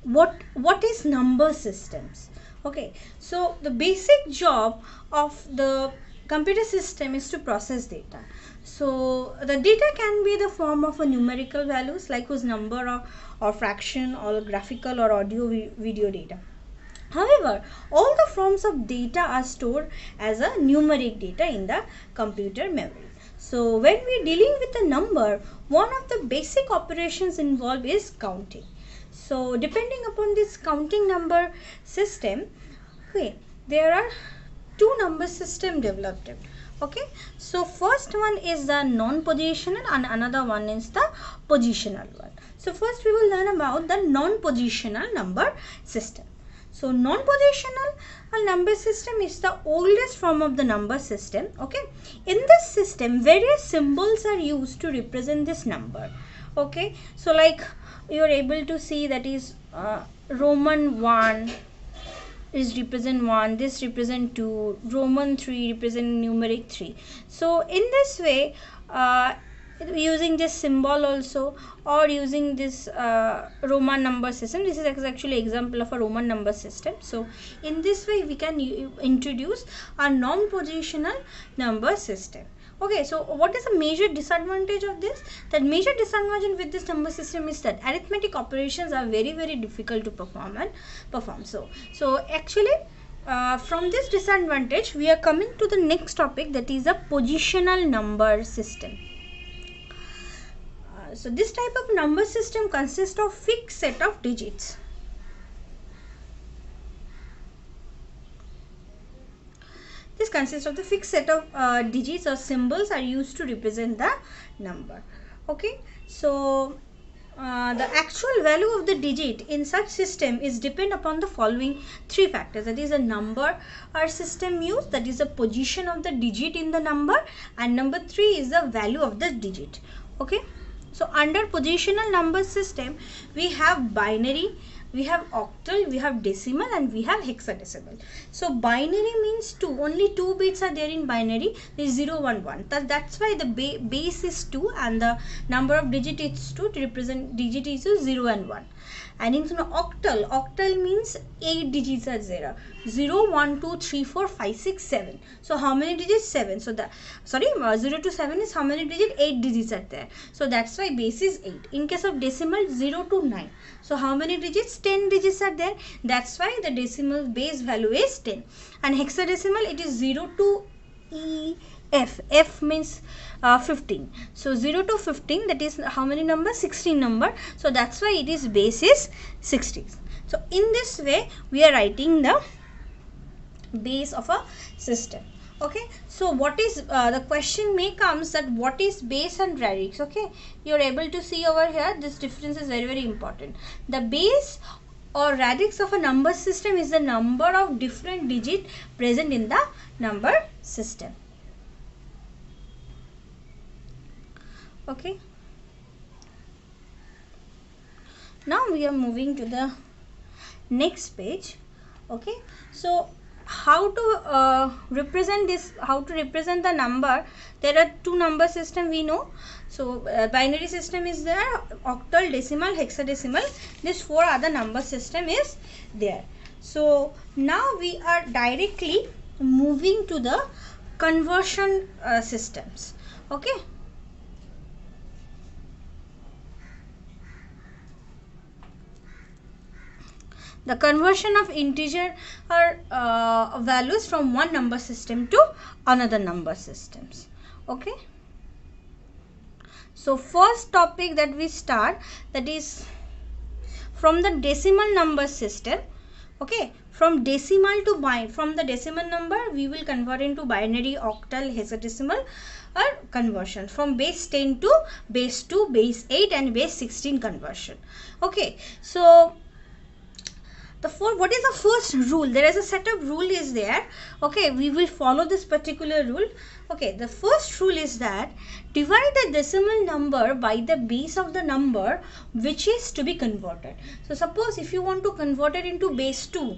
what is number systems. Okay, so the basic job of the computer system is to process data. So the data can be the form of a numerical values like whose number or fraction or graphical or audio video data. However, all the forms of data are stored as a numeric data in the computer memory. So when we're dealing with a number, one of the basic operations involved is counting. So depending upon this counting number system, okay, there are two number system developed. Okay, so first one is the non-positional and another one is the positional one. So first we will learn about the non-positional number system. So non-positional number system is the oldest form of the number system. Okay, in this system various symbols are used to represent this number. Okay, so like you are able to see that is Roman 1 is represent 1, this represent 2, Roman 3 represent numeric 3. So in this way, using this symbol also or using this Roman number system, this is actually example of a Roman number system. So in this way we can introduce a non-positional number system. Okay, so what is the major disadvantage of this? That major disadvantage with this number system is that arithmetic operations are very difficult to perform. So actually from this disadvantage we are coming to the next topic, that is a positional number system. So this type of number system consists of fixed set of digits. This consists of the fixed set of digits or symbols are used to represent the number. Okay, so the actual value of the digit in such system is depend upon the following three factors, that is a number or system used, that is the position of the digit in the number, and number 3 is the value of the digit. Okay, so under positional number system we have binary, we have octal, we have decimal, and we have hexadecimal. So binary means only two bits are there in binary, is 0, 1, 1. That's why the base is 2 and the number of digit is 2 to represent digit is 0 and 1. And in octal means 8 digits are there, 0, 1, 2, 3, 4, 5, 6, 7. So how many digits? 7. So 0 to 7 is how many digits? 8 digits are there. So that's why base is 8. In case of decimal, 0 to 9. So how many digits? 10 digits are there. That's why the decimal base value is 10. And hexadecimal, it is 0 to F. F means 15. So 0 to 15, that is how many numbers? 16 number. So that's why it is base is 60. So in this way we are writing the base of a system. Okay, so what is the question may comes that what is base and radix? Okay, you are able to see over here this difference is very important. The base or radix of a number system is the number of different digits present in the number system. Okay, now we are moving to the next page. Okay, so how to represent this, how to represent the number? There are two number system we know. So binary system is there, octal, decimal, hexadecimal. This 4 other number system is there. So now we are directly moving to the conversion systems. Okay, the conversion of integer values from one number system to another number systems. Okay, so first topic that we start, that is from the decimal number system. Okay, from decimal to from the decimal number we will convert into binary, octal, hexadecimal or conversion, from base 10 to base 2, base 8 and base 16 conversion. Okay, so what is the first rule? There is a set of rule is there. Okay, we will follow this particular rule. Okay, the first rule is that divide the decimal number by the base of the number which is to be converted. So suppose if you want to convert it into base 2,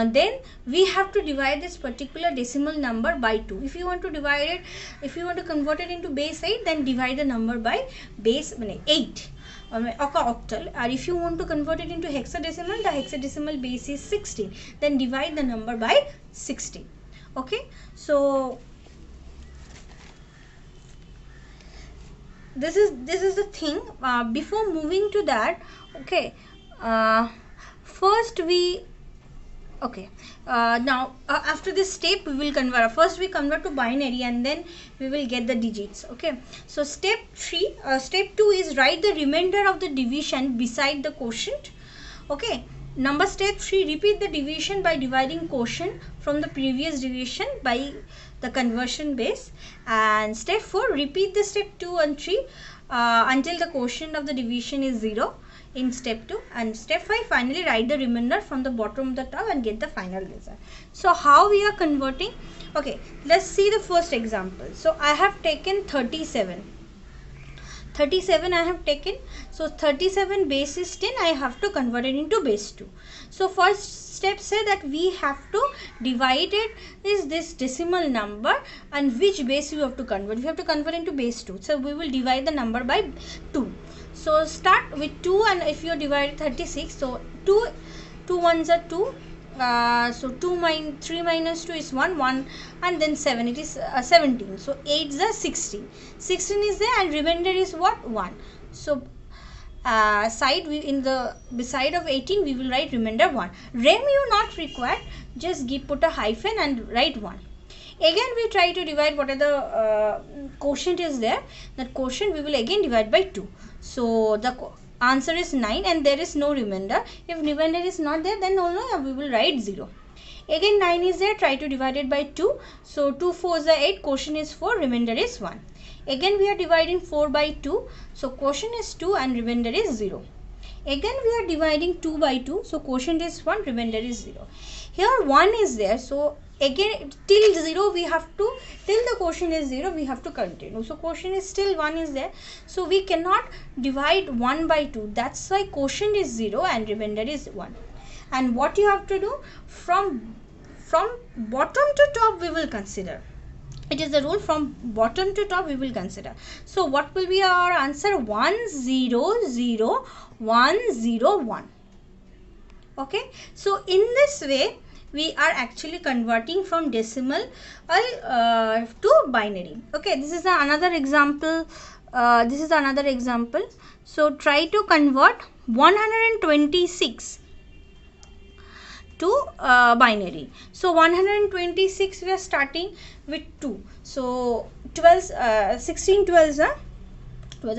then we have to divide this particular decimal number by 2. If you want to divide it, if you want to convert it into base 8, then divide the number by base 8. octal, or if you want to convert it into hexadecimal, the hexadecimal base is 16. Then divide the number by 16. Okay, so this is the thing. Before moving to that, okay, first we now after this step we will convert. First we convert to binary and then we will get the digits. Okay, so step 2 is write the remainder of the division beside the quotient. Okay, number step 3, repeat the division by dividing quotient from the previous division by the conversion base. And step 4, repeat the step 2 and 3 until the quotient of the division is 0 in step 2. And step 5, finally write the remainder from the bottom to the top and get the final result. So how we are converting? Okay, let's see the first example. So I have taken 37 I have taken. So 37 base is 10, I have to convert it into base 2. So first step say that we have to divide it is this decimal number, and which base you have to convert. We have to convert into base 2. So we will divide the number by 2. So start with 2, and if you divide 36, so 2 ones are 2. So 3 minus 2 is 1, and then 7, it is 17. So 8 is 16 is there, and remainder is what? 1. So beside of 18 we will write remainder 1. Rem you not required, just put a hyphen and write 1. Again we try to divide what are the quotient is there. That quotient we will again divide by 2. So the answer is 9 and there is no remainder. If remainder is not there, then only we will write 0. Again 9 is there, try to divide it by 2. So 2 4s are 8, quotient is 4, remainder is 1. Again we are dividing 4 by 2. So quotient is 2 and remainder is 0. Again we are dividing 2 by 2. So quotient is 1, remainder is 0. Here 1 is there. So again till 0 we have to, till the quotient is 0 we have to continue. So quotient is still 1 is there. So we cannot divide 1 by 2. That's why quotient is 0 and remainder is 1. And what you have to do, from bottom to top we will consider. It is the rule, from bottom to top we will consider. So what will be our answer? 1 0 0 1 0 1. Okay, so in this way we are actually converting from decimal to binary. Okay, this is another example. So try to convert 126 to binary. So 126 we are starting with 2. So 16 12s are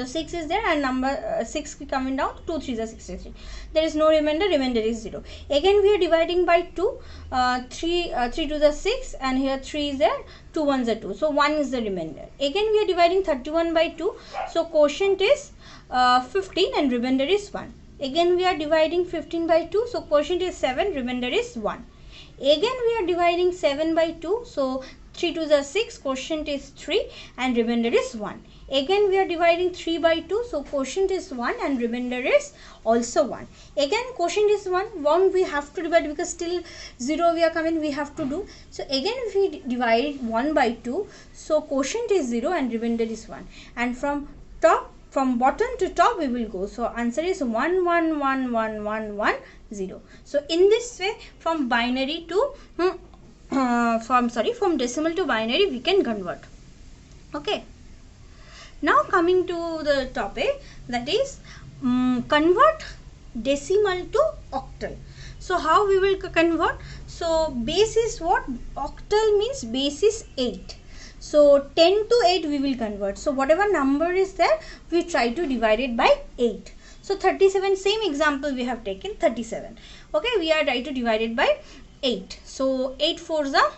6 is there, and number 6 coming down, 2 3s are 63. There is no remainder, remainder is 0. Again we are dividing by 2, 3 2s are 6, and here 3 is there, 2 1s are 2. So 1 is the remainder. Again we are dividing 31 by 2. So quotient is 15 and remainder is 1. Again we are dividing 15 by 2. So quotient is 7, remainder is 1. Again we are dividing 7 by 2. So 3 2s are 6, quotient is 3 and remainder is 1. Again we are dividing 3 by 2. So quotient is 1 and remainder is also 1. Again quotient is 1 we have to divide, because still 0 we are coming, we have to do. So again if we divide 1 by 2, so quotient is 0 and remainder is 1. And from bottom to top we will go. So answer is 1 1 1 1 1 1 0. So in this way, from binary to from decimal to binary we can convert. Okay, now coming to the topic, that is convert decimal to octal. So how we will convert? So base is what? Octal means base is 8. So 10 to 8 we will convert. So whatever number is there, we try to divide it by 8. So 37, same example we have taken 37. Okay, we are trying to divide it by 8. So 8 4s are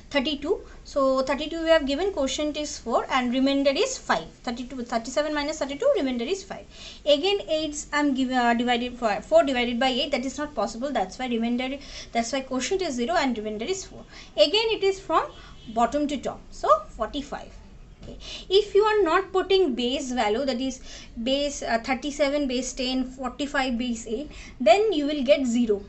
32. So 32 we have given, quotient is 4 and remainder is 5. 37 minus 32, remainder is 5. Again 8s I am divided 4 divided by 8, that is not possible. That's why quotient is 0 and remainder is 4. Again it is from bottom to top. So 45. Okay. If you are not putting base value, that is base 37 base 10, 45 base 8, then you will get 0.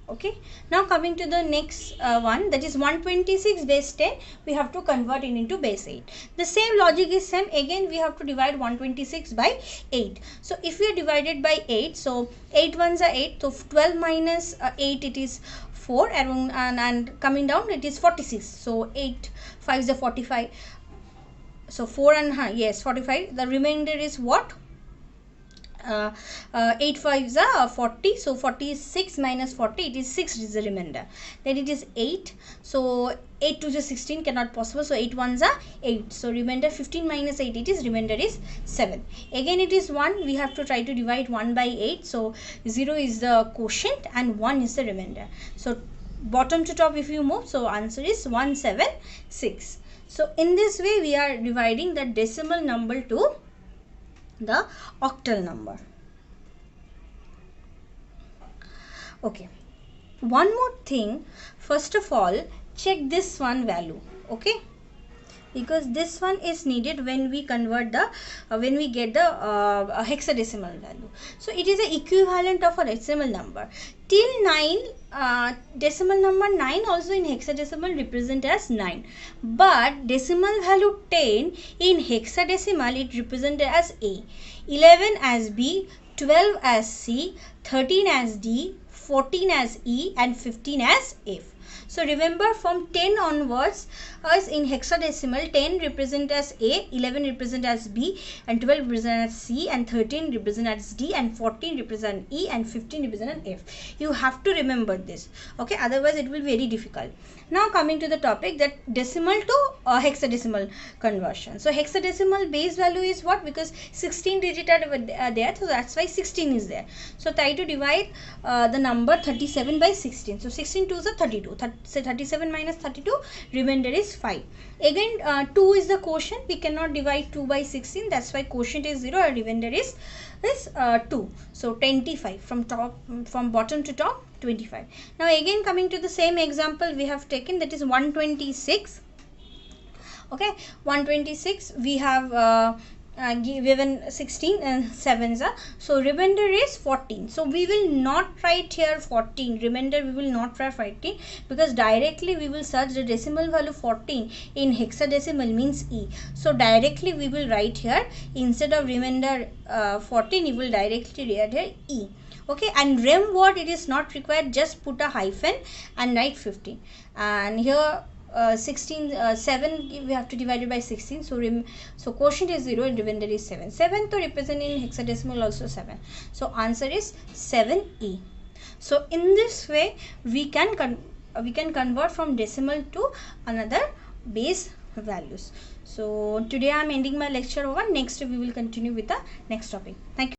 Okay, now coming to the next one, that is 126 base 10, we have to convert it into base 8. The same logic is same. Again we have to divide 126 by 8. So if we are divided by 8, so 8 ones are 8, so 12 minus 8, it is 4, and coming down it is 46. So 8 5s are 45. So 4 and yes, 45. The remainder is what? 8 5s are 40, so 46 minus 40, it is 6 is the remainder. Then it is 8, so 8 to the 16 cannot possible, so 8 ones are 8, so remainder 15 minus 8, it is remainder is 7. Again it is 1, we have to try to divide 1 by 8, so 0 is the quotient and 1 is the remainder. So bottom to top if you move, so answer is 176. So in this way we are dividing the decimal number to the octal number. Okay, one more thing, first of all check this one value, okay, because this one is needed when we convert the when we get the hexadecimal value. So it is the equivalent of a decimal number. Till 9, decimal number 9 also in hexadecimal represent as 9, but decimal value 10 in hexadecimal it represent as A, 11 as B, 12 as C, 13 as D, 14 as E, and 15 as F. So remember, from 10 onwards, as in hexadecimal, 10 represent as A, 11 represent as B, and 12 represent as C, and 13 represent as D, and 14 represent E, and 15 represent F. You have to remember this, okay, otherwise it will be very difficult. Now coming to the topic, that decimal to hexadecimal conversion. So hexadecimal base value is what? Because 16 digits are there, so that's why 16 is there. So try to divide the number 37 by 16. So 16 2s are 32. So 37 minus 32, remainder is 5. Again 2 is the quotient. We cannot divide 2 by 16. That's why quotient is 0 and remainder is 2. So 25 from bottom to top 25. Now again coming to the same example we have taken, that is 126. Okay, 126 we have given 16 and 7s are, so remainder is 14. So we will not write here 14, remainder we will not write 14, because directly we will search the decimal value 14 in hexadecimal means E. So directly we will write here, instead of remainder 14, you will directly write here E. Okay, and rem word it is not required, just put a hyphen and write 15. And here 7 we have to divide it by 16, so quotient is 0 and remainder is 7. 7 to represent in hexadecimal also 7, so answer is 7E. So in this way we can convert from decimal to another base values. So today I am ending my lecture over. Next we will continue with the next topic. Thank you.